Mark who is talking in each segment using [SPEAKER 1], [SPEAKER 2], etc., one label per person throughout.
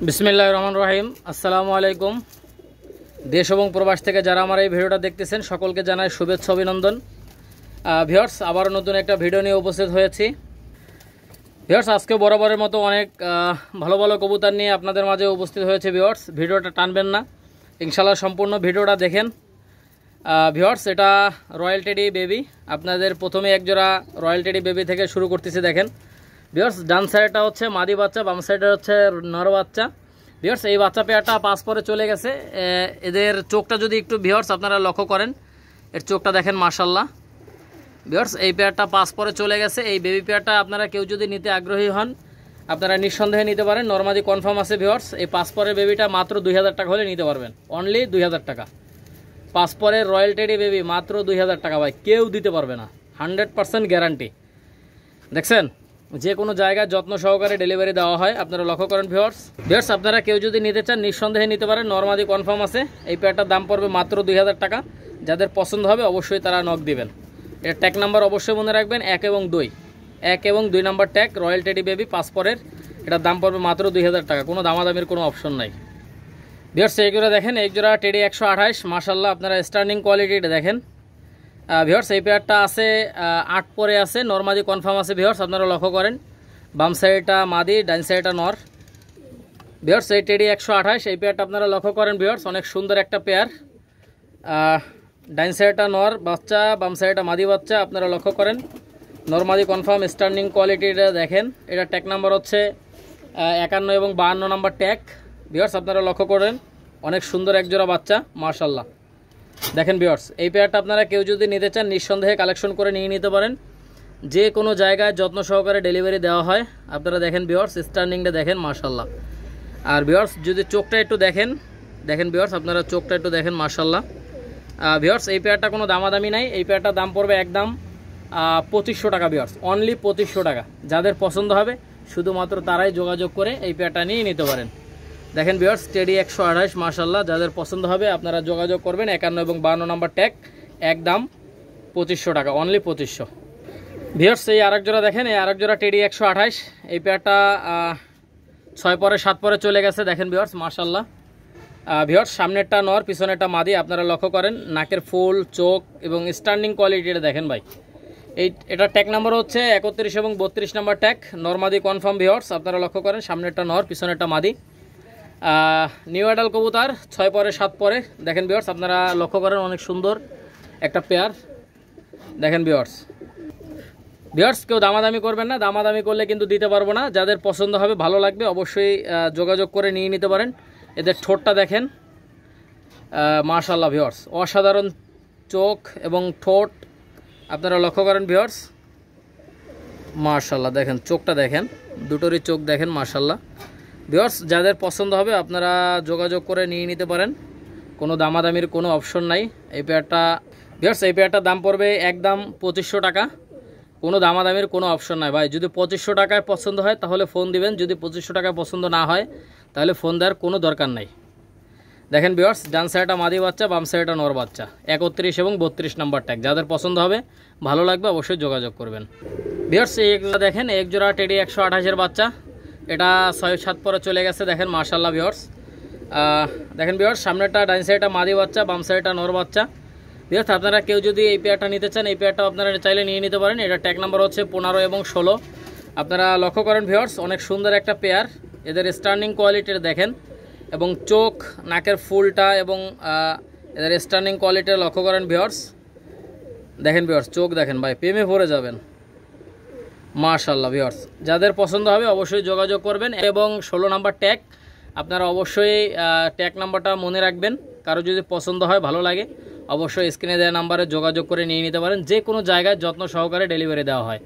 [SPEAKER 1] বিসমিল্লাহির রহমানির রহিম। আসসালামু আলাইকুম। দেশ এবং প্রবাস থেকে যারা আমার এই ভিডিওটা দেখতেছেন সকলকে জানাই শুভেচ্ছা অভিনন্দন। ভিউয়ার্স, আবারও নতুন একটা ভিডিও নিয়ে উপস্থিত হয়েছি। ভিউয়ার্স, আজকে বরাবরের মতো অনেক ভালো ভালো কবুতর নিয়ে আপনাদের মাঝে উপস্থিত হয়েছে। ভিউয়ার্স, ভিডিওটা টানবেন না, ইনশাআল্লাহ সম্পূর্ণ ভিডিওটা দেখেন। ভিউয়ার্স, এটা রয়্যাল টেডি বেবি। আপনাদের প্রথমে একজোড়া রয়্যাল টেডি বেবি থেকে শুরু করতেছি। দেখেন ভিউয়ার্স, ডান সাইডটা হচ্ছে মাদি বাচ্চা, বাম সাইডে হচ্ছে নর বাচ্চা। ভিউয়ার্স, এই বাচ্চা পেয়ারটা পাস পরে চলে গেছে। এদের চোখটা যদি একটু ভিউয়ার্স আপনারা লক্ষ্য করেন, এর চোখটা দেখেন মাশাআল্লাহ। ভিউয়ার্স, এই পেয়ারটা পাস পরে চলে গেছে। এই বেবি পেয়ারটা আপনারা কেউ যদি নিতে আগ্রহী হন আপনারা নিঃসন্দেহে নিতে পারেন, নরমাদি কনফার্ম আছে। ভিউয়ার্স, এই পাস পরের বেবিটা মাত্র 2000 টাকা হলে নিতে পারবেন, অনলি 2000 টাকা। পাস পরের রয়্যাল টেডি বেবি মাত্র 2000 টাকা, ভাই কেউ দিতে পারবে না, 100% গ্যারান্টি। দেখছেন, যে কোনো জায়গায় যত্ন সহকারে ডেলিভারি দেওয়া হয়, আপনারা লক্ষ্য করেন। ভিউয়ার্স, আপনারা কেউ যদি নিতে চান নিঃসন্দেহে নিতে পারেন, নরমাদি কনফার্ম আছে। এই পেয়ারটার দাম পড়বে মাত্র 2000 টাকা। যাদের পছন্দ হবে অবশ্যই তারা নক দিবেন। এর ট্যাগ নাম্বার অবশ্যই মনে রাখবেন, 1 এবং 2, 1 এবং 2 number tag, royal teddy baby pass পরের। এটার দাম পড়বে মাত্র 2000 টাকা, কোনো দামাদামির কোনো অপশন নাই। ভিউয়ার্স, এই জোড়া দেখেন, এক জোড়া টেডি 128, মাশাআল্লাহ। আপনারা স্টার্নিং কোয়ালিটিটা দেখেন। ভিউয়ার্স, এই পেয়ারটা আছে 8 পরে আছে, নরমাদি কনফার্ম আছে। ভিউয়ার্স, আপনারা লক্ষ্য করেন, বাম সাইডটা মাদি, ডান সাইডটা নর। ভিউয়ার্স, এই টেডি 128, এই পেয়ারটা আপনারা লক্ষ্য করেন। ভিউয়ার্স, অনেক সুন্দর একটা পেয়ার। ডান সাইডটা নর বাচ্চা, বাম সাইডটা মাদি বাচ্চা, আপনারা লক্ষ্য করেন। নরমাদি কনফার্ম স্টার্নিং কোয়ালিটিটা দেখেন। এটা ট্যাগ নাম্বার হচ্ছে 51 এবং 52 নাম্বার ট্যাগ। ভিউয়ার্স, আপনারা লক্ষ্য করেন, অনেক সুন্দর একজোড়া বাচ্চা মাশাআল্লাহ। দেখেন ভিউয়ার্স, এই পেয়ারটা আপনারা কেউ যদি নিতে চান নিঃসন্দেহে কালেকশন করে নিয়ে নিতে পারেন। যে কোনো জায়গায় যত্ন সহকারে ডেলিভারি দেওয়া হয়। আপনারা দেখেন ভিউয়ার্স, স্টার্নিংটা দেখেন মাশাআল্লাহ। আর ভিউয়ার্স, যদি চোখটা একটু দেখেন, ভিউয়ার্স আপনারা চোখটা একটু দেখেন মাশাআল্লাহ। ভিউয়ার্স, এই পেয়ারটা কোনো দামাদামি নাই। এই পেয়ারটার দাম পড়বে একদম 2500 টাকা। ভিউয়ার্স, অনলি 2500 টাকা। যাদের পছন্দ হবে শুধুমাত্র তারাই যোগাযোগ করে এই পেয়ারটা নিয়ে নিতে পারেন। দেখেন ভিউয়ার্স, টেডি 128 মাশাআল্লাহ। যাদের পছন্দ হবে আপনারা যোগাযোগ করবেন। 51 এবং 52 নাম্বার ট্যাগ, একদম 2500 টাকা, অনলি 2500। ভিউয়ার্স, এই আরেক জোড়া দেখেন, এই আরেক জোড়া টেডি 128। এই পেয়ারটা 6 পরে 7 পরে চলে গেছে। দেখেন ভিউয়ার্স মাশাআল্লাহ। ভিউয়ার্স, সামনেরটা নর, পিছনেরটা মাদি। আপনারা লক্ষ্য করেন নাকের ফুল, চোখ এবং স্টার্নিং কোয়ালিটিটা দেখেন ভাই। এটা ট্যাগ নাম্বার হচ্ছে 31 এবং 32 নাম্বার ট্যাগ, নরমাদি কনফার্ম। ভিউয়ার্স, আপনারা লক্ষ্য করেন, সামনেরটা নর, পিছনেরটা মাদি। নিউ অ্যাডাল কবুতর, 6 পরে 7 পরে। দেখেন ভিউয়ার্স, আপনারা লক্ষ্য করেন, অনেক সুন্দর একটা পেয়ার। দেখেন ভিউয়ার্স, কেউ দামাদামি করবেন না, দামাদামি করলে কিন্তু দিতে পারবো না। যাদের পছন্দ হবে, ভালো লাগবে, অবশ্যই যোগাযোগ করে নিয়ে নিতে পারেন। এদের ঠোঁটটা দেখেন মাশাআল্লাহ। ভিউয়ার্স, অসাধারণ চোখ এবং ঠোঁট, আপনারা লক্ষ্য করেন ভিউয়ার্স মাশাআল্লাহ। দেখেন চোখটা দেখেন, দুটোরই চোখ দেখেন মাশাআল্লাহ। ভিউয়ার্স, যাদের পছন্দ হবে আপনারা যোগাযোগ করে নিয়ে নিতে পারেন, কোনো দামাদামির কোনো অপশন নাই। এই পেয়ারটা ভিউয়ার্স, এই পেয়ারটার দাম পড়বে একদম 2500 টাকা, কোনো দামাদামির কোনো অপশন নাই ভাই। যদি 2500 টাকায় পছন্দ হয় তাহলে ফোন দিবেন, যদি 2500 টাকায় পছন্দ না হয় তাহলে ফোন দেওয়ার কোনো দরকার নাই। দেখেন ভিউয়ার্স, ডান সাইডটা মাদি বাচ্চা, বাম সাইডটা নর বাচ্চা, 31 এবং 32 নাম্বার ট্যাগ। যাদের পছন্দ হবে, ভালো লাগবে, অবশ্যই যোগাযোগ করবেন। ভিউয়ার্স, এইগুলো দেখেন, এক জোড়া টেডি 128-এর বাচ্চা। এটা 6-7 পরে চলে গেছে। দেখেন মাশাআল্লাহ। ভিউয়ার্স, দেখেন ভিউয়ার্স, সামনেটা ডান সাইডটা মাদি বাচ্চা, বাম সাইডটা নর বাচ্চা। ভিউয়ার্স, আপনারা কেউ যদি এই পেয়ারটা নিতে চান, এই পেয়ারটা আপনারা চাইলে নিয়ে নিতে পারেন। এটা ট্যাগ নাম্বার হচ্ছে 15 এবং 16। আপনারা লক্ষ্য করেন ভিউয়ার্স, অনেক সুন্দর একটা পেয়ার। এদের স্টার্নিং কোয়ালিটির দেখেন, এবং চোখ, নাকের ফুলটা এবং এদের স্টার্নিং কোয়ালিটি লক্ষ্য করেন ভিউয়ার্স। দেখেন ভিউয়ার্স, চোখ দেখেন ভাই, প্রেমে ভরে যাবেন মাশাআল্লাহ। ভিউয়ার্স, যাদের পছন্দ হবে অবশ্যই যোগাযোগ করবেন। এবং 16 নাম্বার ট্যাগ, আপনারা অবশ্যই ট্যাগ নাম্বারটা মনে রাখবেন। কারো যদি পছন্দ হয়, ভালো লাগে, অবশ্যই স্ক্রিনে দেওয়া নাম্বারে যোগাযোগ করে নিয়ে নিতে পারেন। যে কোনো জায়গায় যত্ন সহকারে ডেলিভারি দেওয়া হয়।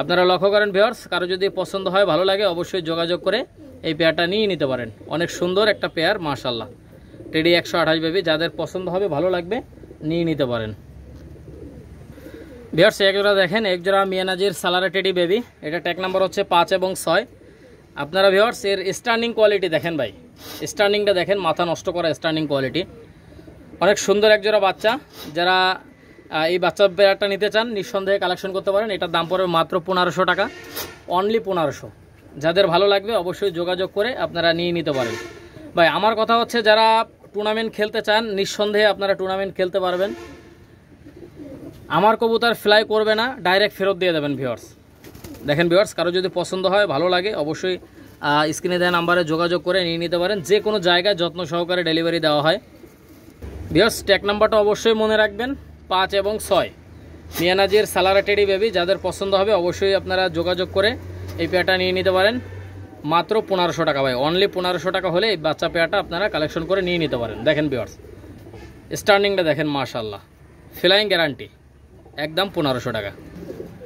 [SPEAKER 1] আপনারা লক্ষ্য করেন ভিউয়ার্স, কারো যদি পছন্দ হয়, ভালো লাগে, অবশ্যই যোগাযোগ করে এই পেয়ারটা নিয়ে নিতে পারেন। অনেক সুন্দর একটা পেয়ার মাশাআল্লাহ, টেডি 128 বেবি। যাদের পছন্দ হবে, ভালো লাগবে, নিয়ে নিতে পারেন। ভিউয়ার্স, এক জোড়া দেখেন, এক জোড়া মিয়ানাজির সালারা টেডি বেবি। এটা ট্যাগ নাম্বার হচ্ছে 5 এবং 6। আপনারা ভিউয়ার্স, এর স্টার্নিং কোয়ালিটি দেখেন ভাই, স্টার্নিংটা দেখেন, মাথা নষ্ট করা স্টার্নিং কোয়ালিটি। অনেক সুন্দর এক জোড়া বাচ্চা। যারা এই বাচ্চা পেয়ারটা নিতে চান নিঃসন্দেহে কালেকশন করতে পারেন। এটার দাম পড়বে মাত্র 1500 টাকা, অনলি 1500। যাদের ভালো লাগবে অবশ্যই যোগাযোগ করে আপনারা নিয়ে নিতে পারেন। ভাই আমার কথা হচ্ছে, যারা টুর্নামেন্ট খেলতে চান নিঃসন্দেহে আপনারা টুর্নামেন্ট খেলতে পারবেন। আমার কবুতর ফ্লাই করবে না, ডাইরেক্ট ফেরত দিয়ে দেবেন ভিউয়ার্স। দেখেন ভিউয়ার্স, কারো যদি পছন্দ হয়, ভালো লাগে, অবশ্যই স্ক্রিনে দেওয়া নাম্বারে যোগাযোগ করে নিয়ে নিতে পারেন। যে কোনো জায়গায় যত্ন সহকারে ডেলিভারি দেওয়া হয়। ভিউয়ার্স, ট্যাগ নাম্বারটা অবশ্যই মনে রাখবেন, 5 এবং 6 মিয়ানাজির সালারা টেডি বেবি। যাদের পছন্দ হবে অবশ্যই আপনারা যোগাযোগ করে এই পেয়ারটা নিয়ে নিতে পারেন। মাত্র 1500 টাকা ভাই, অনলি 1500 টাকা হলে এই বাচ্চা পেয়ারটা আপনারা কালেকশন করে নিয়ে নিতে পারেন। দেখেন ভিউয়ার্স, স্টার্নিংটা দেখেন, মাশাআল্লাহ, ফ্লাইং গ্যারান্টি, একদম 1500 টাকা।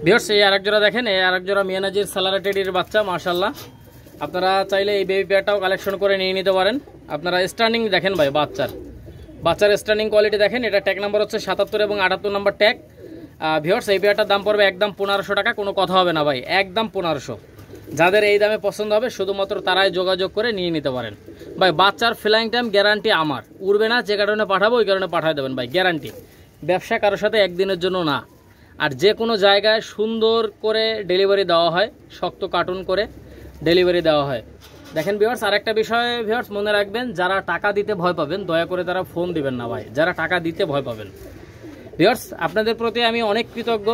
[SPEAKER 1] ভিউয়ার্স, এই আরেক জোড়া দেখেন, এই আরেক জোড়া মিয়ানাজির সালারা টেডির বাচ্চা, মাশাআল্লাহ। আপনারা চাইলে এই বেবি পেয়ারটাও কালেকশন করে নিয়ে নিতে পারেন। আপনারা স্টার্নিং দেখেন ভাই, বাচ্চার স্টার্নিং কোয়ালিটি দেখেন। এটা ট্যাগ নাম্বার হচ্ছে 77 এবং 78 নাম্বার ট্যাগ। ভিউয়ার্স, এই পেয়ারটার দাম পড়বে একদম 1500 টাকা, কোনো কথা হবে না ভাই, একদম 1500। যাদের এই দামে পছন্দ হবে শুধুমাত্র তারাই যোগাযোগ করে নিয়ে নিতে পারেন ভাই। বাচ্চার ফ্লাইং টাইম গ্যারান্টি আমার, উড়বে না, যে কারণে পাঠাবো ওই কারণে পাঠিয়ে দেবেন ভাই, গ্যারান্টি। ব্যবসা কারোর সাথে একদিনের জন্য না। আর যে কোনো জায়গায় সুন্দর করে ডেলিভারি দেওয়া হয়, শক্ত কার্টুন করে ডেলিভারি দেওয়া হয়। দেখেন ভিউয়ার্স, আরেকটা বিষয় ভিউয়ার্স মনে রাখবেন, যারা টাকা দিতে ভয় পাবেন দয়া করে তারা ফোন দিবেন না ভাই, যারা টাকা দিতে ভয় পাবেন। ভিউয়ার্স, আপনাদের প্রতি আমি অনেক কৃতজ্ঞ,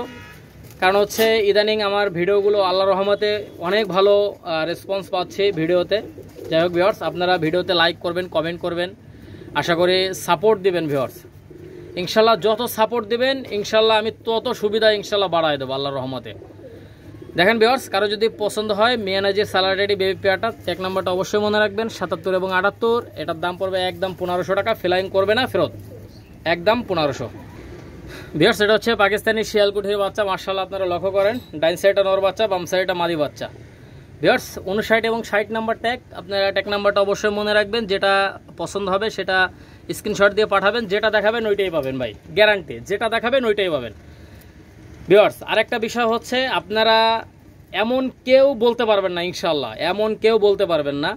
[SPEAKER 1] কারণ হচ্ছে ইদানিং আমার ভিডিওগুলো আল্লাহর রহমতে অনেক ভালো রেসপন্স পাচ্ছি ভিডিওতে। যাই হোক ভিউয়ার্স, আপনারা ভিডিওতে লাইক করবেন, কমেন্ট করবেন, আশা করি সাপোর্ট দিবেন ভিউয়ার্স। ইনশাল্লাহ যত সাপোর্ট দিবেন ইনশাল্লাহ আমি তত সুবিধা ইনশাল্লাহ বাড়ায় দেবো আল্লাহর রহমতে। দেখেন ভিউয়ার্স, কারো যদি পছন্দ হয় মিয়ানাজির সালারা টেডি বেবি পেয়ারটা, ট্যাগ নাম্বারটা অবশ্যই মনে রাখবেন, 77 এবং 78। এটার দাম পড়বে একদম 1500 টাকা, ফ্লাইং করবে না, ফেরত, একদম 1500। ভিউয়ার্স, এটা হচ্ছে পাকিস্তানি শিয়ালকুঠির বাচ্চা, মাশাআল্লাহ আপনারা লক্ষ্য করেন, ডাইন সাইডটা নর বাচ্চা, বাম সাইডটা মাদি বাচ্চা। ভিউয়ার্স, 59 এবং 60 নাম্বার ট্যাগ। আপনারা ট্যাগ নাম্বারটা অবশ্যই মনে রাখবেন, যেটা পছন্দ হবে সেটা স্ক্রিনশট দিয়ে পাঠাবেন, যেটা দেখাবেন ওইটাই পাবেন ভাই, গ্যারান্টি, যেটা দেখাবেন ওইটাই পাবেন। ভিউয়ার্স, আরেকটা বিষয় হচ্ছে, আপনারা এমন কেউ বলতে পারবেন না, ইনশাআল্লাহ এমন কেউ বলতে পারবেন না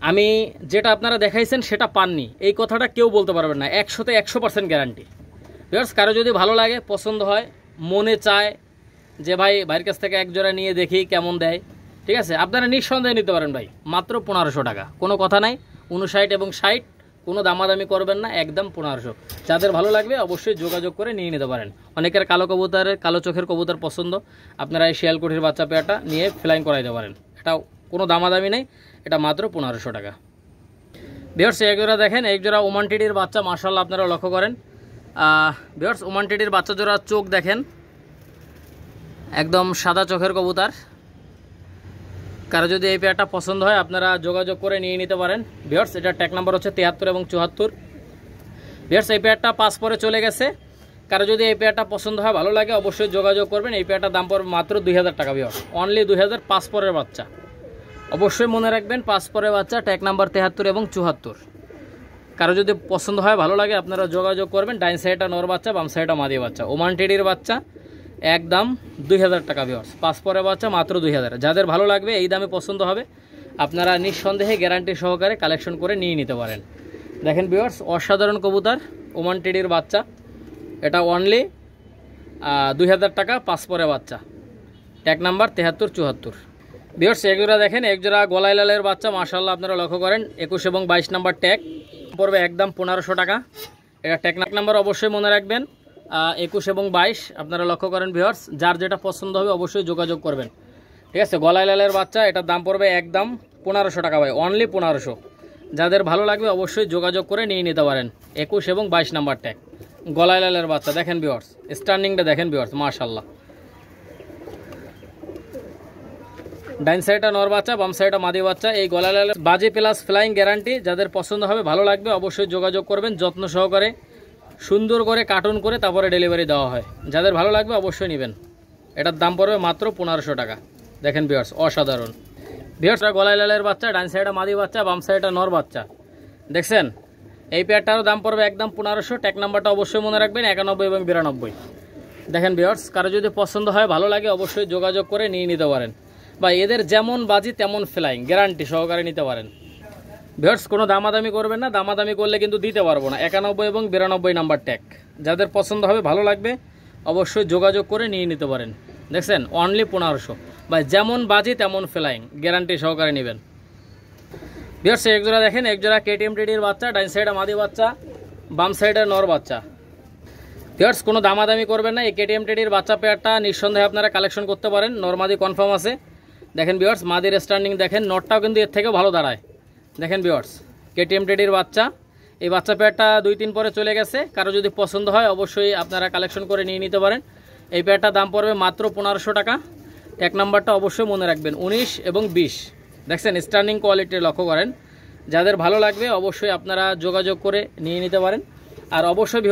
[SPEAKER 1] আমি যেটা আপনারা দেখাইছেন সেটা পাননি, এই কথাটা কেউ বলতে পারবেন না, 100তে 100% গ্যারান্টি। ভিউয়ার্স, কারো যদি ভালো লাগে, পছন্দ হয়, মনে চায় যে ভাইয়ের কাছ থেকে এক জোড়া নিয়ে দেখি কেমন দেয়, ঠিক আছে, আপনারা নিঃসন্দেহে নিতে পারেন ভাই, মাত্র 1500 টাকা, কোনো কথা নাই। 59 এবং 60, কোনো দামাদামি করবেন না, একদম 1500। যাদের ভালো লাগবে অবশ্যই যোগাযোগ করে নিয়ে নিতে পারেন। অনেকের কালো কবুতরের, কালো চোখের কবুতর পছন্দ, আপনারা এই শিয়ালকুঠির বাচ্চা পেয়ারটা নিয়ে ফ্লাইং করাইতে পারেন। এটা কোনো দামাদামি নেই, এটা মাত্র 1500 টাকা। ভিউয়ার্স, এক জোড়া দেখেন, এক জোড়া ওমান টেডির বাচ্চা, মাশাআল্লাহ আপনারা লক্ষ্য করেন। ভিউয়ার্স, ওমান টেডির বাচ্চা জোড়া চোখ দেখেন, একদম সাদা চোখের কবুতর। কারো যদি এই পেয়ারটা পছন্দ হয় আপনারা যোগাযোগ করে নিয়ে নিতে পারেন। ভিউয়ার্স, এটা ট্যাগ নাম্বার হচ্ছে 73 এবং 74। ভিউয়ার্স, এই পেয়ারটা 5 পরে চলে গেছে। কারো যদি এই পেয়ারটা পছন্দ হয়, ভালো লাগে, অবশ্যই যোগাযোগ করবেন। এই পেয়ারটার দাম পড়বে মাত্র 2000 টাকা। ভিউয়ার্স, অনলি 2000, 5 পরের বাচ্চা, অবশ্যই মনে রাখবেন, 5 পরের বাচ্চা, ট্যাগ নাম্বার 73 এবং 74। কারো যদি পছন্দ হয়, ভালো লাগে, আপনারা যোগাযোগ করবেন। ডাইন সাইডটা নর বাচ্চা, বাম সাইডটা মাদি বাচ্চা, ওমান টেডির বাচ্চা, একদম 2000 টাকা। ভিউয়ার্স, 5 পরের বাচ্চা, মাত্র 2000। যাদের ভালো লাগবে, এই দামে পছন্দ হবে, আপনারা নিঃসন্দেহে গ্যারান্টি সহকারে কালেকশন করে নিয়ে নিতে পারেন। দেখেন ভিউয়ার্স, অসাধারণ কবুতর, ওমান টেডির বাচ্চা, এটা অনলি 2000 টাকা, 5 পরের বাচ্চা, ট্যাগ নাম্বার 73 74। ভিউয়ার্স, এক জোড়া দেখেন, এক জোড়া গলায় লালের বাচ্চা, মাশাআল্লাহ আপনারা লক্ষ্য করেন, 21 এবং 22 নাম্বার ট্যাগ, পড়বে একদম 1500 টাকা। এটা ট্যাগ নাম্বার অবশ্যই মনে রাখবেন, 21 এবং 22 আপনারা লক্ষ্য করেন। ভিউয়ার্স, যার যেটা পছন্দ হবে অবশ্যই যোগাযোগ করবেন, ঠিক আছে। গলায় লালের বাচ্চা, এটার দাম পড়বে একদম 1500 টাকা ভাই, অনলি 1500। যাদের ভালো লাগবে অবশ্যই যোগাযোগ করে নিয়ে নিতে পারেন। 21 এবং 22 নাম্বার ট্যাগ, গলায় লালের বাচ্চা। দেখেন ভিউয়ার্স, স্টার্নিংটা দেখেন ভিউয়ার্স, মাশাআল্লাহ। ডাইন সাইডটা নর বাচ্চা, বাম সাইডটা মাদি বাচ্চা। এই গলায় লালের বাজি প্লাস ফ্লাইং গ্যারান্টি। যাদের পছন্দ হবে, ভালো লাগবে, অবশ্যই যোগাযোগ করবেন। যত্ন সহকারে সুন্দর করে কার্টুন করে তারপরে ডেলিভারি দেওয়া হয়। যাদের ভালো লাগবে অবশ্যই নেবেন। এটার দাম পড়বে মাত্র 1500 টাকা। দেখেন ভিউয়ার্স, অসাধারণ। ভিউয়ার্স, গলায় লালের বাচ্চা, ডাইন সাইডে মাদি বাচ্চা, বাম সাইডে নর বাচ্চা। দেখছেন, এই পেয়ারটারও দাম পড়বে একদম 1500। ট্যাগ নাম্বারটা অবশ্যই মনে রাখবেন, 91 এবং 92। দেখেন ভিউয়ার্স, কারো যদি পছন্দ হয়, ভালো লাগে, অবশ্যই যোগাযোগ করে নিয়ে নিতে পারেন। বা এদের যেমন বাজি তেমন ফ্লাইং গ্যারান্টি সহকারে নিতে পারেন। ভিউয়ার্স, কোনো দামাদামি করবেন না, দামাদামি করলে কিন্তু দিতে পারবো না। 91 এবং 92 নাম্বার ট্যাগ। যাদের পছন্দ হবে, ভালো লাগবে, অবশ্যই যোগাযোগ করে নিয়ে নিতে পারেন। দেখছেন, অনলি 1500। ভাই যেমন বাজি তেমন ফ্লাইং, গ্যারান্টি সহকারে নেবেন। ভিউয়ার্স এক জোড়া দেখেন, এক জোড়া কেটিএম টেডির বাচ্চা, ডাইন সাইডে মাদি বাচ্চা, বাম সাইডে নর বাচ্চা। ভিউয়ার্স কোনো দামাদামি করবেন না, এই কেটিএম টেডির বাচ্চা পেয়ারটা নিঃসন্দেহে আপনারা কালেকশন করতে পারেন, নর মাদি কনফার্ম আছে। দেখেন ভিউয়ার্স মাদির স্ট্যান্ডিং দেখেন, নটটাও কিন্তু এর থেকেও ভালো দাঁড়ায়। দেখেন ভিউয়ার্স কেটিএম টেডির বাচ্চা, এই বাচ্চা পেয়ারটা 2-3 পরে চলে গেছে, কারো যদি পছন্দ হয় অবশ্যই আপনারা কালেকশন করে নিয়ে নিতে পারেন। এই পেয়ারটার দাম পড়বে মাত্র 1500 টাকা। এক নাম্বারটা অবশ্যই মনে রাখবেন 19 এবং 20। দেখছেন স্ট্যান্ডিং কোয়ালিটি লক্ষ্য করেন, যাদের ভালো লাগবে অবশ্যই আপনারা যোগাযোগ করে নিয়ে নিতে পারেন। আর অবশ্যই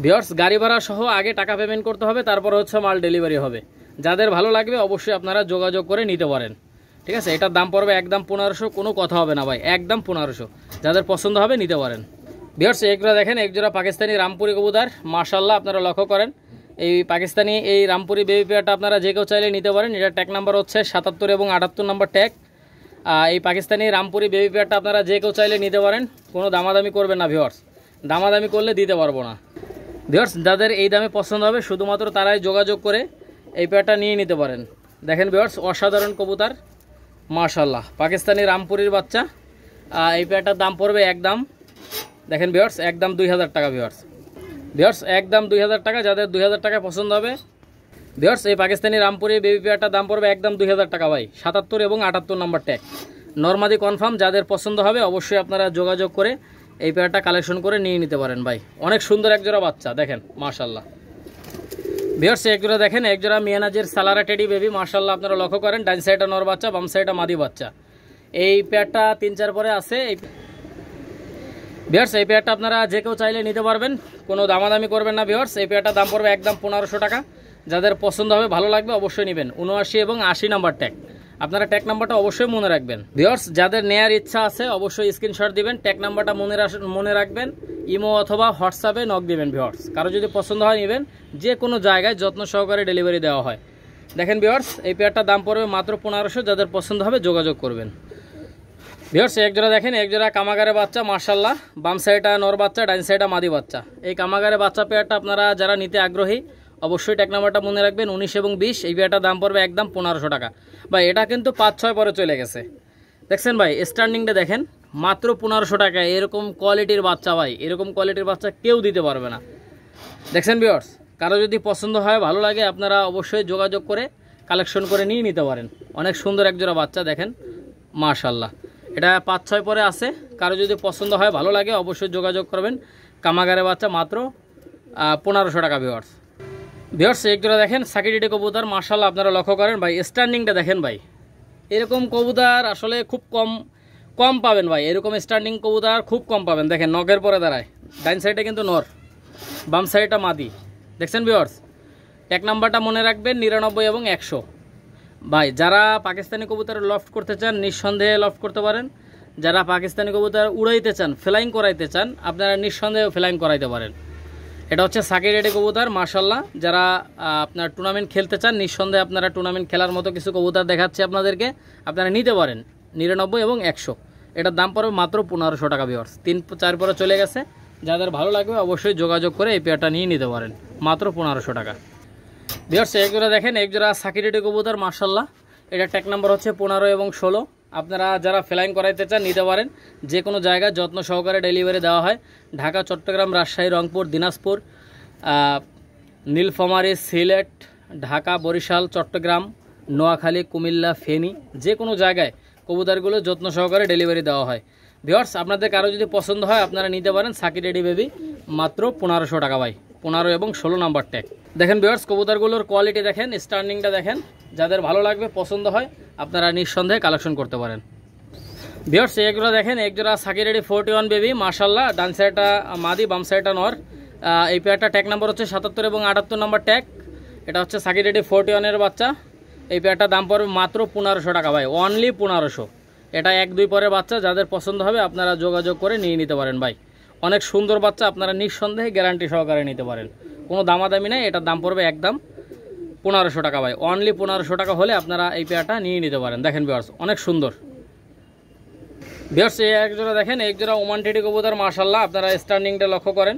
[SPEAKER 1] ভিউয়ার্স গাড়ি ভাড়া সহ আগে টাকা পেমেন্ট করতে হবে, তারপর হচ্ছে মাল ডেলিভারি হবে। যাদের ভালো লাগবে অবশ্যই আপনারা যোগাযোগ করে নিতে পারেন, ঠিক আছে। এটার দাম পড়বে একদম 1500, কোনো কথা হবে না ভাই, একদম 1500। যাদের পছন্দ হবে নিতে পারেন। ভিউয়ার্স একজোড়া দেখেন, একজোড়া পাকিস্তানি রামপুরি কবুতর, মাশাআল্লাহ আপনারা লক্ষ্য করেন। এই পাকিস্তানি এই রামপুরি বেবি পেয়ারটা আপনারা যে কেউ চাইলে নিতে পারেন। এটা ট্যাগ নাম্বার হচ্ছে 77 এবং 78 নাম্বার ট্যাগ। এই পাকিস্তানি রামপুরি বেবি পেয়ারটা আপনারা যে কেউ চাইলে নিতে পারেন, কোনো দামাদামি করবেন না ভিউয়ার্স, দামাদামি করলে দিতে পারবো না। ভিউয়ার্স যাদের এই দামে পছন্দ হবে শুধুমাত্র তারাই যোগাযোগ করে এই পেয়ারটা নিয়ে নিতে পারেন। দেখেন ভিউয়ার্স অসাধারণ কবুতর, মাশাআল্লাহ পাকিস্তানি রামপুরির বাচ্চা। এই পেয়ারটার দাম পড়বে একদম, দেখেন ভিউয়ার্স একদম 2000 টাকা। ভিউয়ার্স একদম 2000 টাকা। যাদের 2000 টাকা পছন্দ হবে ভিউয়ার্স এই পাকিস্তানি রামপুরি বেবি পেয়ারটার দাম পড়বে একদম 2000 টাকা ভাই, 77 এবং 78 নম্বর ট্যাগ, নরমাদি কনফার্ম। যাদের পছন্দ হবে অবশ্যই আপনারা যোগাযোগ করে এই পেয়ারটা কালেকশন করে নিয়ে নিতে পারেন ভাই। অনেক সুন্দর একজোড়া বাচ্চা দেখেন মাশাআল্লাহ। ভিউয়ার্স একজোড়া দেখেন, একজোড়া মিয়ানাজের সালারা টেডি বেবি, মাশাআল্লাহ আপনারা লক্ষ্য করেন। ডাইন সাইডে নর বাচ্চা, বাম সাইডে মাদি বাচ্চা। এই পেয়ারটা 3-4 পরে আছে। ভিউয়ার্স এই পেয়ারটা আপনারা যে কেউ চাইলে নিতে পারবেন, কোনো দামাদামি করবেন না ভিউয়ার্স। এই পেয়ারটার দাম পড়বে একদম 1500 টাকা। যাদের পছন্দ হবে ভালো লাগবে অবশ্যই নেবেন। 79 এবং 80 নাম্বার ট্যাগ, আপনারা ট্যাগ নাম্বারটা অবশ্যই মনে রাখবেন। ভিউয়ার্স যাদের নেয়ার ইচ্ছা আছে অবশ্যই স্ক্রিনশট দিবেন, ট্যাগ নাম্বারটা মনে রাখবেন, ইমো অথবা হোয়াটসঅ্যাপে নক দিবেন ভিউয়ার্স। কারো যদি পছন্দ হয় নেবেন, যে কোনো জায়গায় যত্ন সহকারে ডেলিভারি দেওয়া হয়। দেখেন ভিউয়ার্স এই পেয়ারটার দাম পড়বে মাত্র 1500। যাদের পছন্দ হবে যোগাযোগ করবেন। ভিউয়ার্স একজোড়া দেখেন, একজোড়া কামাগারে বাচ্চা, মাশাআল্লাহ বাম সাইডটা নর বাচ্চা, ডাইন সাইডটা মাদি বাচ্চা। এই কামাগারে বাচ্চা পেয়ারটা আপনারা যারা নিতে আগ্রহী অবশ্যই ট্যাগ নাম্বারটা মনে রাখবেন 19 এবং 20। এই পেয়ারটার দাম পড়বে একদম 1500 টাকা ভাই। এটা কিন্তু 5-6 পরে চলে গেছে, দেখছেন ভাই স্ট্যান্ডিংটা দেখেন, মাত্র 1500 টাকা। এরকম কোয়ালিটির বাচ্চা ভাই, এরকম কোয়ালিটির বাচ্চা কেউ দিতে পারবে না। দেখছেন ভিউয়ার্স কারো যদি পছন্দ হয় ভালো লাগে আপনারা অবশ্যই যোগাযোগ করে কালেকশন করে নিয়ে নিতে পারেন। অনেক সুন্দর একজোড়া বাচ্চা দেখেন মাশাআল্লাহ। এটা 5-6 পরে আছে, কারো যদি পছন্দ হয় ভালো লাগে অবশ্যই যোগাযোগ করবেন। কামাগারে বাচ্চা মাত্র 1500 টাকা ভিউয়ার্স। ভিউয়ার্স একজোড়া দেখেন সাকিডিডি কবুতর, মাশাআল্লাহ আপনারা লক্ষ্য করেন ভাই স্ট্যান্ডিংটা দেখেন ভাই। এরকম কবুতর আসলে খুব কম পাবেন ভাই, এরকম স্ট্যান্ডিং কবুতর খুব কম পাবেন। দেখেন নগের পরে দাঁড়ায়, ডাইন সাইডে কিন্তু নর, বাম সাইডটা মাদি। দেখছেন ভিউয়ার্স ট্যাগ নাম্বারটা মনে রাখবেন 99 এবং 100 ভাই। যারা পাকিস্তানি কবুতর লফট করতে চান নিঃসন্দেহে লফট করতে পারেন। যারা পাকিস্তানি কবুতর উড়াইতে চান, ফ্লাইং করাইতে চান, আপনারা নিঃসন্দেহে ফ্লাইং করাইতে পারেন। এটা হচ্ছে সাকিডিডি কবুতর মাশাআল্লাহ। যারা আপনার টুর্নামেন্ট খেলতে চান নিঃসন্দেহে আপনারা টুর্নামেন্ট খেলার মতো কিছু কবুতর দেখাচ্ছে আপনাদেরকে, আপনারা নিতে পারেন 99 এবং 100। এটার দাম পড়বে মাত্র 1500 টাকা ভিউয়ার্স। 3-4 পরে চলে গেছে, যাদের ভালো লাগবে অবশ্যই যোগাযোগ করে এই পেয়ারটা নিয়ে নিতে পারেন মাত্র 1500 টাকা। ভিউয়ার্স একজোড়া দেখেন, একজোড়া সাকিডিডি কবুতর মাশাআল্লাহ। এটা ট্যাগ নাম্বার হচ্ছে 15 এবং 16। আপনারা যারা ফ্লাইং করাইতে চান নিতে পারেন, যে কোনো জায়গায় যত্ন সহকারে ডেলিভারি দেওয়া হয়। ঢাকা, চট্টগ্রাম, রাজশাহী, রংপুর, দিনাজপুর, নীলফামারী, সিলেট, ঢাকা, বরিশাল, চট্টগ্রাম, নোয়াখালী, কুমিল্লা, ফেনী, যে কোনো জায়গায় কবুতরগুলো যত্ন সহকারে ডেলিভারি দেওয়া হয়। ভিউয়ার্স আপনাদের কারো যদি পছন্দ হয় আপনারা নিতে পারেন সাকিডিডি বেবি, মাত্র 1500 টাকা ভাই। 15 এবং 16 নাম্বার ট্যাগ। দেখেন ভিউয়ার্স কবুতরগুলোর কোয়ালিটি দেখেন, স্ট্যান্ডিংটা দেখেন। যাদের ভালো লাগবে পছন্দ হয় আপনারা নিঃসন্দেহে কালেকশন করতে পারেন। ভিউয়ার্স একজোড়া দেখেন, একজোড়া সাকিডিডি 41 বেবি মাশাআল্লাহ। ডান সাইডটা মাদি, বাম সাইডটা নর। এই পেয়ারটা ট্যাগ নাম্বার হচ্ছে 77 এবং 78 নাম্বার ট্যাগ। এটা হচ্ছে সাকিডিডি 41 বাচ্চা। এই পেয়ারটার দাম পড়বে মাত্র 1500 টাকা ভাই, অনলি 1500। এটা 1-2 পরের বাচ্চা, যাদের পছন্দ হবে আপনারা যোগাযোগ করে নিয়ে নিতে পারেন ভাই। অনেক সুন্দর বাচ্চা, আপনারা নিঃসন্দেহে গ্যারান্টি সহকারে নিতে পারেন, কোনো দামাদামি নেই। এটার দাম পড়বে একদম 1500 টাকা ভাই, অনলি 1500 টাকা হলে আপনারা এই পেয়ারটা নিয়ে নিতে পারেন। দেখেন ভিউয়ার্স অনেক সুন্দর। ভিউয়ার্স এই একজোড়া দেখেন, একজোড়া ওমান টেডি কবুতর মাশাআল্লাহ। আপনারা স্ট্যান্ডিংটা লক্ষ্য করেন।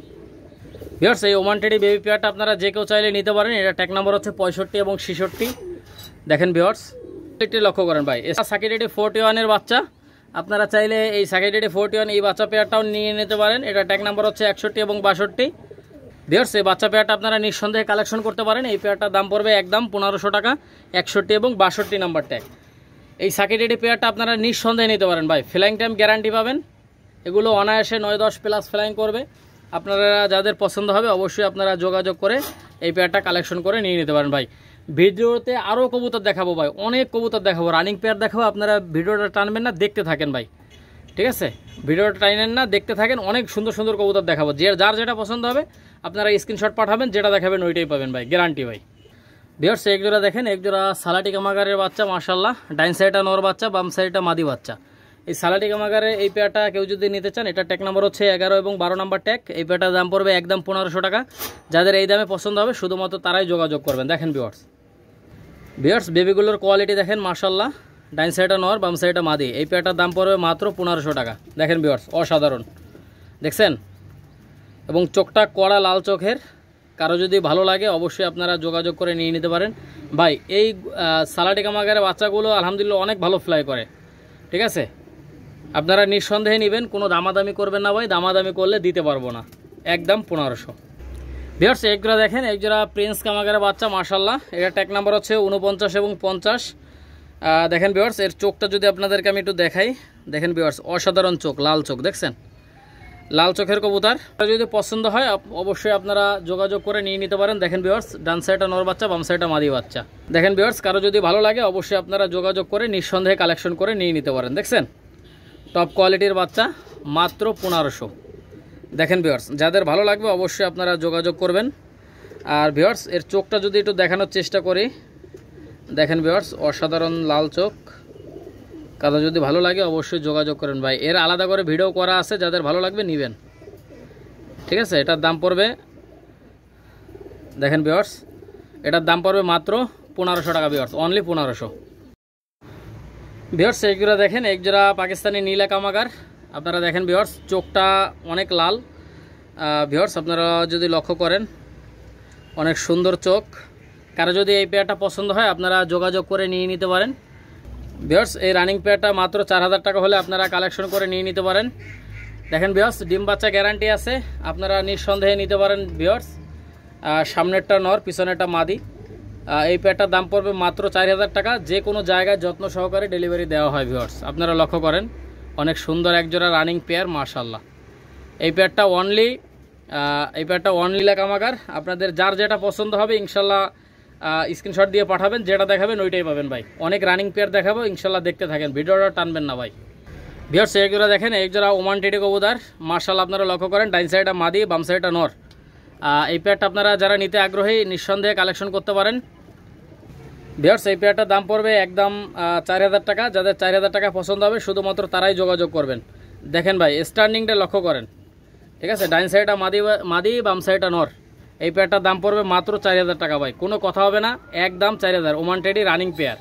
[SPEAKER 1] ভিউয়ার্স এই ওমান টেডি বেবি পেয়ারটা আপনারা যে কেউ চাইলে নিতে পারেন। এটা ট্যাগ নাম্বার হচ্ছে 65 এবং 66। দেখেন ভিউয়ার্স, একটু লক্ষ্য করেন ভাই, সাকিরেডি 41 এর বাচ্চা। আপনারা চাইলে এই সাকিরেডি 41 এই বাচ্চা পেয়ারটাও নিয়ে নিতে পারেন। এটা ট্যাগ নাম্বার হচ্ছে 61 এবং 62। ভিউয়ার্স, এই বাচ্চা পেয়ারটা আপনারা নিঃসন্দেহে কালেকশন করতে পারেন। এই পেয়ারটার দাম পড়বে একদম 1500 টাকা, 61 এবং 62 নাম্বার ট্যাগ। এই সাকিরেডি পেয়ারটা আপনারা নিঃসন্দেহে নিতে পারেন ভাই, ফ্লাইং টাইম গ্যারান্টি পাবেন। এগুলো অনায়াসে 9-10 প্লাস ফ্লাইং করবে। আপনারা যাদের পছন্দ হবে অবশ্যই আপনারা যোগাযোগ করে এই পেয়ারটা কালেকশন করে নিয়ে নিতে পারেন ভাই। ভিডিওতে আরও কবুতর দেখাবো ভাই, অনেক কবুতর দেখাবো, রানিং পেয়ার দেখাবো। আপনারা ভিডিওটা টানবেন না, দেখতে থাকেন ভাই, ঠিক আছে? ভিডিওটা টাইনেন না, দেখতে থাকেন। অনেক সুন্দর সুন্দর কবুতর দেখাবো, যার যেটা পছন্দ হবে আপনারা স্ক্রিনশট পাঠাবেন, যেটা দেখাবেন ওইটাই পাবেন ভাই, গ্যারান্টি ভাই। ভিউয়ার্স, এক জোড়া দেখেন, এক জোড়া সালাটি কামাগারের বাচ্চা, মাশাআল্লাহ। ডাইন সাইডটা নর বাচ্চা, বাম সাইডটা মাদি বাচ্চা। এই সালাটি কামাগারের এই পেয়ারটা কেউ যদি নিতে চান, এটা ট্যাগ নাম্বার হচ্ছে 11 এবং 12 নাম্বার ট্যাগ। এই পেয়ারটার দাম পড়বে একদম 1500 টাকা। যাদের এই দামে পছন্দ হবে শুধুমাত্র তারাই যোগাযোগ করবেন। দেখেন ভিউয়ার্স, বেবিগুলোর কোয়ালিটি দেখেন, মাশাআল্লাহ। ডাইন সাইডটা নর, বাম সাইডটা মাদি। এই পেয়ারটার দাম পড়বে মাত্র 1500 টাকা। দেখেন ভিউয়ার্স, অসাধারণ, দেখছেন? এবং চোখটা কড়া লাল চোখের। কারো যদি ভালো লাগে অবশ্যই আপনারা যোগাযোগ করে নিয়ে নিতে পারেন ভাই। এই সালাটি কামাগারের বাচ্চাগুলো আলহামদুলিল্লাহ অনেক ভালো ফ্লাই করে, ঠিক আছে? আপনারা নিঃসন্দেহে নেবেন, কোনো দামাদামি করবেন না ভাই, দামাদামি করলে দিতে পারবো না, একদম 1500। ভিউয়ার্স, এক জোড়া দেখেন, এক জোড়া প্রিন্স কামাগারের বাচ্চা, মাশাআল্লাহ। এটা ট্যাগ নাম্বার হচ্ছে 49 এবং 50। দেখেন ভিউয়ার্স, এর চোখটা যদি আপনাদেরকে আমি একটু দেখাই, দেখেন ভিউয়ার্স, অসাধারণ চোখ, লাল চোখ, দেখছেন? লাল চোখের কবুতর। যদি পছন্দ হয় অবশ্যই আপনারা যোগাযোগ করে নিয়ে নিতে পারেন। দেখেন ভিউয়ার্স, ডান সাইডটা নর বাচ্চা, বাম সাইডটা মাদি বাচ্চা। দেখেন ভিউয়ার্স, কারো যদি ভালো লাগে অবশ্যই আপনারা যোগাযোগ করে নিঃসন্দেহে কালেকশন করে নিয়ে নিতে পারেন। দেখছেন, টপ কোয়ালিটির বাচ্চা, মাত্র 1500। দেখেন ভিউয়ার্স, যাদের ভালো লাগবে অবশ্যই আপনারা যোগাযোগ করবেন। আর ভিউয়ার্স, এর চোখটা যদি একটু দেখানোর চেষ্টা করি, দেখেন ভিউয়ার্স, অসাধারণ লাল চোখ। কারো যদি ভালো লাগে অবশ্যই যোগাযোগ করেন ভাই। এর আলাদা করে ভিডিও করা আছে, যাদের ভালো লাগবে নেবেন, ঠিক আছে? এটার দাম পড়বে, দেখেন ভিউয়ার্স, এটার দাম পড়বে মাত্র 1500 টাকা ভিউয়ার্স, অনলি 1500। ভিউয়ার্স, এক জোড়া দেখেন, এক জোড়া পাকিস্তানি নীলা কামাগার। আপনারা দেখেন ভিউয়ার্স, চোখটা অনেক লাল। ভিউয়ার্স, আপনারা যদি লক্ষ্য করেন, অনেক সুন্দর চোখ। কারো যদি এই পেয়ারটা পছন্দ হয় আপনারা যোগাযোগ করে নিয়ে নিতে পারেন। ভিউয়ার্স, এই রানিং পেয়ারটা মাত্র 4000 টাকা হলে আপনারা কালেকশন করে নিয়ে নিতে পারেন। দেখেন ভিউয়ার্স, ডিম বাচ্চা গ্যারান্টি আছে, আপনারা নিঃসন্দেহে নিতে পারেন ভিউয়ার্স। সামনেরটা নর, পিছনেরটা মাদি। এই পেয়ারটার দাম পড়বে মাত্র 4000 টাকা। যে কোনো জায়গায় যত্ন সহকারে ডেলিভারি দেওয়া হয় ভিউয়ার্স। আপনারা লক্ষ্য করেন, অনেক সুন্দর একজোড়া রানিং পেয়ার, মাশাআল্লাহ। এই পেয়ারটা অনলি কামাগার। আপনাদের যার যেটা পছন্দ হবে ইনশাল্লাহ স্ক্রিনশট দিয়ে পাঠাবেন, যেটা দেখাবেন ওইটাই পাবেন ভাই। অনেক রানিং পেয়ার দেখাবো, ইনশাল্লাহ দেখতে থাকেন, ভিডিওটা টানবেন না ভাই। ভিউয়ার্স, এক জোড়া দেখেন, এক জোড়া ওমান টেডি কবুতর, মাশাআল্লাহ। আপনারা লক্ষ্য করেন, ডাইন সাইডটা মাদি, বাম সাইডটা নর। এই পেয়ারটা আপনারা যারা নিতে আগ্রহী নিঃসন্দেহে কালেকশন করতে পারেন। ভিউয়ার্স, এই পেয়ারটার দাম পড়বে একদম 4000 টাকা। যাদের 4000 টাকা পছন্দ হবে শুধুমাত্র তারাই যোগাযোগ করবেন। দেখেন ভাই, স্টার্নিংটা লক্ষ্য করেন, ঠিক আছে? ডাইন সাইডটা মাদি, বাম সাইডটা নর। এই পেয়ারটার দাম পড়বে মাত্র 4000 টাকা ভাই, কোনো কথা হবে না, একদম 4000। Oman teddy running pair.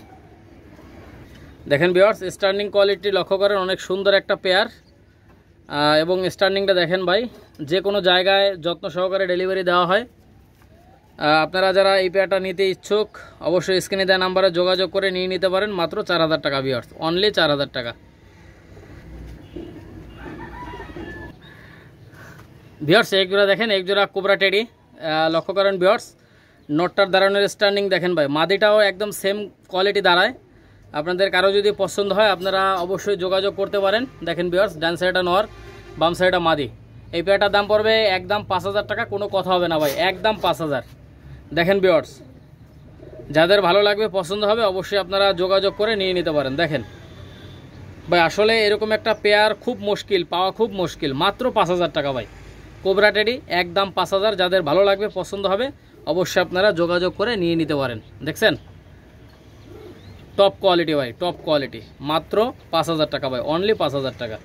[SPEAKER 1] দেখেন ভিউয়ার্স, স্টার্নিং কোয়ালিটি লক্ষ্য করেন, অনেক সুন্দর একটা পেয়ার। এবং স্টার্নিংটা দেখেন ভাই, যে কোনো জায়গায় যত্ন সহকারে ডেলিভারি দেওয়া হয়। আপনারা যারা এই পেয়ারটা নিতে ইচ্ছুক অবশ্যই স্ক্রিনে দেওয়া নাম্বারে যোগাযোগ করে নিয়ে নিতে পারেন, মাত্র 4000 টাকা ভিউয়ার্স, অনলি 4000 টাকা। ভিউয়ার্স, এক জোড়া দেখেন, এক জোড়া কোবরা টেডি, লক্ষ্য করেন ভিউয়ার্স, নটটার দাঁড়ানোর স্টার্নিং দেখেন ভাই, মাদিটাও একদম সেম কোয়ালিটি দাঁড়ায়। আপনাদের কারো যদি পছন্দ হয় আপনারা অবশ্যই যোগাযোগ করতে পারেন। দেখেন ভিউয়ার্স, ডান সাইডটা নর, বাম সাইডটা মাদি। এই পেয়ারটার দাম পড়বে একদম 5000 টাকা, কোনো কথা হবে না ভাই, একদম 5000। দেখেন ভিউয়ার্স, যাদের ভালো লাগবে পছন্দ হবে অবশ্যই আপনারা যোগাযোগ করে নিয়ে নিতে পারেন। দেখেন ভাই, আসলে এরকম একটা পেয়ার খুব মুশকিল পাওয়া, খুব মুশকিল, মাত্র 5000 টাকা ভাই। কোবরা টেডি একদম 5000। যাদের ভালো লাগবে পছন্দ হবে অবশ্যই আপনারা যোগাযোগ করে নিয়ে নিতে পারেন। দেখছেন, টপ কোয়ালিটি ভাই, টপ কোয়ালিটি, মাত্র 5000 টাকা ভাই, অনলি 5000 টাকা।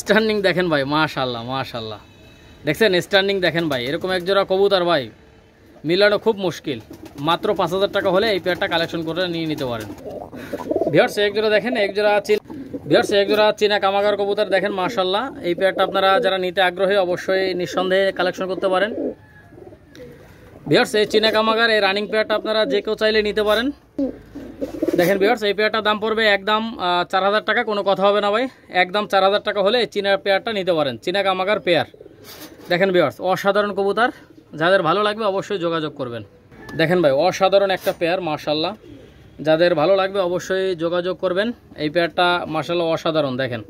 [SPEAKER 1] স্টার্নিং দেখেন ভাই, মাশাআল্লাহ মাশাআল্লাহ। দেখছেন স্টার্নিং দেখেন ভাই, এরকম একজোড়া কবুতর ভাই মিলানো খুব মুশকিল। মাত্র 5000 টাকা হলে এই পেয়ারটা কালেকশন করে নিয়ে নিতে পারেন। ভিউয়ার্স, এক জোড়া দেখেন, এক জোড়া চীনা কামাগার কবুতর দেখেন, মাশাআল্লাহ। এই পেয়ারটা আপনারা যারা নিতে আগ্রহী অবশ্যই নিঃসন্দেহে কালেকশন করতে পারেন। ভিউয়ার্স, এই চীনা কামাগার এই রানিং পেয়ারটা আপনারা যে কেউ চাইলে নিতে পারেন। দেখেন ভিউয়ার্স, এই পেয়ারটার দাম পড়বে একদম 4000 টাকা, কোনো কথা হবে না ভাই। একদম 4000 টাকা হলে চীনার পেয়ারটা নিতে পারেন, চীনা কামাগার পেয়ার। দেখেন ভিউয়ার্স, অসাধারণ কবুতর, যাদের ভালো লাগবে অবশ্যই যোগাযোগ করবেন। দেখেন ভাই, অসাধারণ একটা পেয়ার মাশাআল্লাহ, যাদের ভালো লাগবে অবশ্যই যোগাযোগ করবেন। এই পেয়ারটা মাশাআল্লাহ অসাধারণ। দেখেন,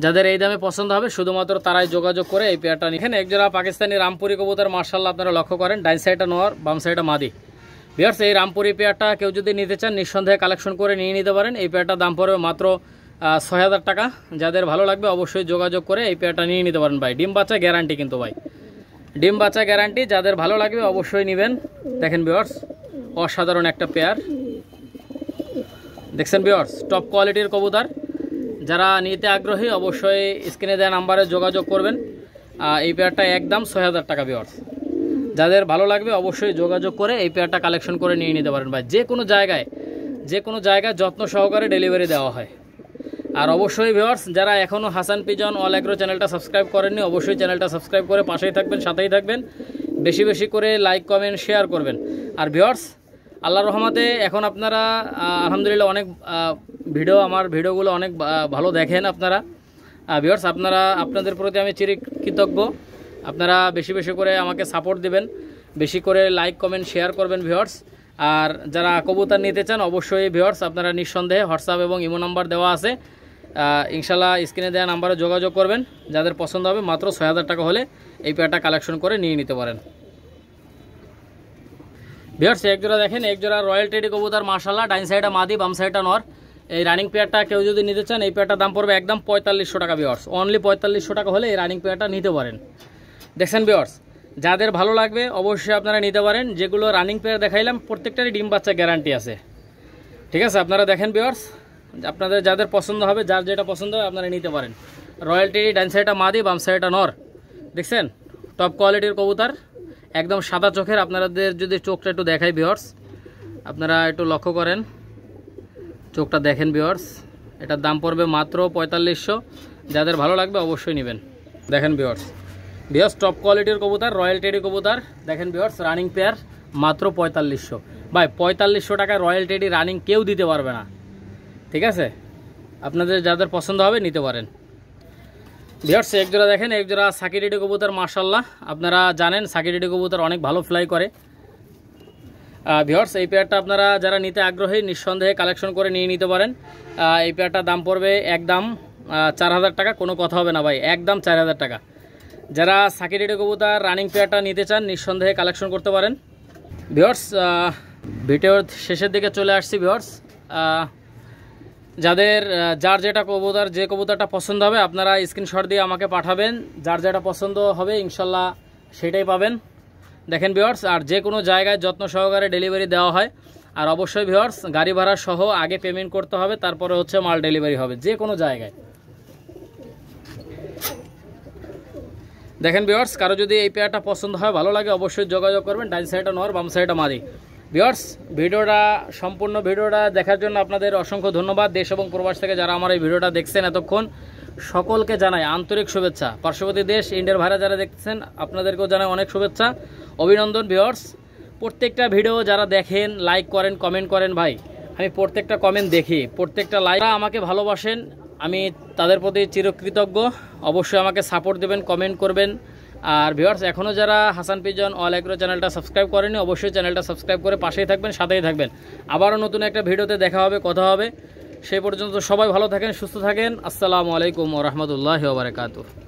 [SPEAKER 1] যাদের এই দামে পছন্দ হবে শুধুমাত্র তারাই যোগাযোগ করে এই পেয়ারটা নিবেন। একজোড়া পাকিস্তানি রামপুরি কবুতর মাশাআল্লাহ আপনারা লক্ষ্য করেন, ডাইন সাইডটা নর, বাম সাইডটা মাদি। ভিউয়ার্স, এই রামপুরি পেয়ারটা কেউ যদি নিতে চান নিঃসন্দেহে কালেকশন করে নিয়ে নিতে পারেন। এই পেয়ারটার দাম পড়বে মাত্র 6000 টাকা। যাদের ভালো লাগবে অবশ্যই যোগাযোগ করে এই পেয়ারটা নিয়ে নিতে পারেন ভাই। ডিম বাচ্চা গ্যারান্টি কিন্তু ভাই, ডিম বাচ্চা গ্যারান্টি। যাদের ভালো লাগবে অবশ্যই নেবেন। দেখেন ভিউয়ার্স, অসাধারণ একটা পেয়ার। দেখছেন ভিউয়ার্স, টপ কোয়ালিটির কবুতর। যারা নিতে আগ্রহী অবশ্যই স্ক্রিনে দেওয়া নাম্বারে যোগাযোগ করবেন। এই পেয়ারটা একদম 6000 টাকা ভিউয়ার্স। যাদের ভালো লাগবে অবশ্যই যোগাযোগ করে এই পেয়ারটা কালেকশন করে নিয়ে নিতে পারেন ভাই। যে কোনো জায়গায় যত্ন সহকারে ডেলিভারি দেওয়া হয়। আর অবশ্যই ভিউয়ার্স, যারা এখনও হাসান পিজন অল এগ্রো চ্যানেলটা সাবস্ক্রাইব করেননি অবশ্যই চ্যানেলটা সাবস্ক্রাইব করে পাশেই থাকবেন, সাথেই থাকবেন। বেশি বেশি করে লাইক কমেন্ট শেয়ার করবেন। আর ভিউয়ার্স, আল্লাহর রহমতে এখন আপনারা আলহামদুলিল্লাহ অনেক ভিডিও, আমার ভিডিওগুলো অনেক ভালো দেখেন আপনারা। ভিউয়ার্স, আপনাদের প্রতি আমি চিরকৃতজ্ঞ। আপনারা বেশি বেশি করে আমাকে সাপোর্ট দিবেন, বেশি করে লাইক কমেন্ট শেয়ার করবেন ভিউয়ার্স। আর যারা কবুতর নিতে চান অবশ্যই ভিউয়ার্স আপনারা নিঃসন্দেহে হোয়াটসঅ্যাপ এবং ইমো নাম্বার দেওয়া আছে, ইনশাল্লাহ স্ক্রিনে দেওয়া নাম্বারে যোগাযোগ করবেন। যাদের পছন্দ হবে মাত্র 6000 টাকা হলে এই পেয়ারটা কালেকশন করে নিয়ে নিতে পারেন। ভিউয়ার্স, একজোড়া দেখেন, একজোড়া রয়্যাল টেডি কবুতর মাশাআল্লাহ, ডাইন সাইডটা মাদি, বাম সাইডটা নর। এই রানিং পেয়ারটা কেউ যদি নিতে চান এই পেয়ারটার দাম পড়বে একদম 4500 টাকা ভিউয়ার্স। অনলি 4500 টাকা হলে এই রানিং পেয়ারটা নিতে পারেন। দেখছেন ভিউয়ার্স, যাদের ভালো লাগবে অবশ্যই আপনারা নিতে পারেন। যেগুলো রানিং পেয়ার দেখাইলাম প্রত্যেকটারই ডিম বাচ্চা গ্যারান্টি আছে, ঠিক আছে? আপনারা দেখেন ভিউয়ার্স, আপনাদের যাদের পছন্দ হবে, যার যেটা পছন্দ হবে আপনারা নিতে পারেন। রয়্যাল টেডি, ডাইন সাইডটা মাদি, বাম সাইডটা নর। দেখছেন, টপ কোয়ালিটির কবুতর, একদম সাদা চোখের। আপনাদের যদি চোখটা একটু দেখাই ভিউয়ার্স, আপনারা একটু লক্ষ্য করেন, চোখটা দেখেন ভিউয়ার্স। এটার দাম পড়বে মাত্র 4500। যাদের ভালো লাগবে অবশ্যই নেবেন। দেখেন ভিউয়ার্স, টপ কোয়ালিটির কবুতর, রয়্যাল টেডি কবুতর। দেখেন ভিউয়ার্স, রানিং পেয়ার মাত্র 4500 ভাই। 4500 টাকায় রয়্যাল টেডি রানিং কেউ দিতে পারবে না, ঠিক আছে? আপনাদের যাদের পছন্দ হবে নিতে পারেন। ভিউয়ার্স, একজোড়া দেখেন, একজোড়া সাকি টেডি কবুতর মাশাআল্লাহ। আপনারা জানেন সাকি টেডি কবুতর অনেক ভালো ফ্লাই করে। ভিউয়ার্স, এই পেয়ারটা আপনারা যারা নিতে আগ্রহী নিঃসন্দেহে কালেকশন করে নিয়ে নিতে পারেন। এই পেয়ারটার দাম পড়বে একদম 4000 টাকা, কোনো কথা হবে না ভাই, একদম 4000 টাকা। যারা সাকি টেডি কবুতর রানিং পেয়ারটা নিতে চান নিঃসন্দেহে কালেকশন করতে পারেন। ভিউয়ার্স, ভিডিওর শেষের দিকে চলে আসছি ভিউয়ার্স। যাদের যার যেটা কবুতর, যে কবুতরটা পছন্দ হবে আপনারা স্ক্রিনশট দিয়ে আমাকে পাঠাবেন। যার যেটা পছন্দ হবে ইনশাল্লাহ সেটাই পাবেন। দেখেন ভিউয়ার্স, আর যে কোনো জায়গায় যত্ন সহকারে ডেলিভারি দেওয়া হয়। আর অবশ্যই ভিউয়ার্স, গাড়ি ভাড়া সহ আগে পেমেন্ট করতে হবে, তারপরে হচ্ছে মাল ডেলিভারি হবে যে কোনো জায়গায়। দেখেন ভিউয়ার্স, কারো যদি এই পেয়ারটা পছন্দ হয়, ভালো লাগে, অবশ্যই যোগাযোগ করবেন। ডাইন সাইডটা নর, বাম সাইডটা মাদি। ভিউয়ার্স, সম্পূর্ণ ভিডিওটা দেখার জন্য আপনাদের অসংখ্য ধন্যবাদ। দেশ এবং প্রবাস থেকে যারা আমার এই ভিডিওটা দেখছেন এতক্ষণ, সকলকে জানাই আন্তরিক শুভেচ্ছা। পার্শ্ববর্তী দেশ ইন্ডিয়ার ভাইরা যারা দেখছেন আপনাদেরকেও জানাই অনেক শুভেচ্ছা, অভিনন্দন। ভিউয়ার্স, প্রত্যেকটা ভিডিও যারা দেখেন, লাইক করেন, কমেন্ট করেন ভাই, আমি প্রত্যেকটা কমেন্ট দেখি, প্রত্যেকটা লাইক আমাকে ভালোবাসেন, আমি তাদের প্রতি চিরকৃতজ্ঞ। অবশ্যই আমাকে সাপোর্ট দেবেন, কমেন্ট করবেন। আর ভিউয়ার্স, এখনও যারা হাসান পিজন অল এগ্রো চ্যানেলটা সাবস্ক্রাইব করেনি অবশ্যই চ্যানেলটা সাবস্ক্রাইব করে পাশেই থাকবেন, সাথেই থাকবেন। আবারও নতুন একটা ভিডিওতে দেখা হবে, কথা হবে। সেই পর্যন্ত সবাই ভালো থাকেন, সুস্থ থাকেন। আসসালামু আলাইকুম ওয়া রাহমাতুল্লাহি ওয়া বারাকাতুহু।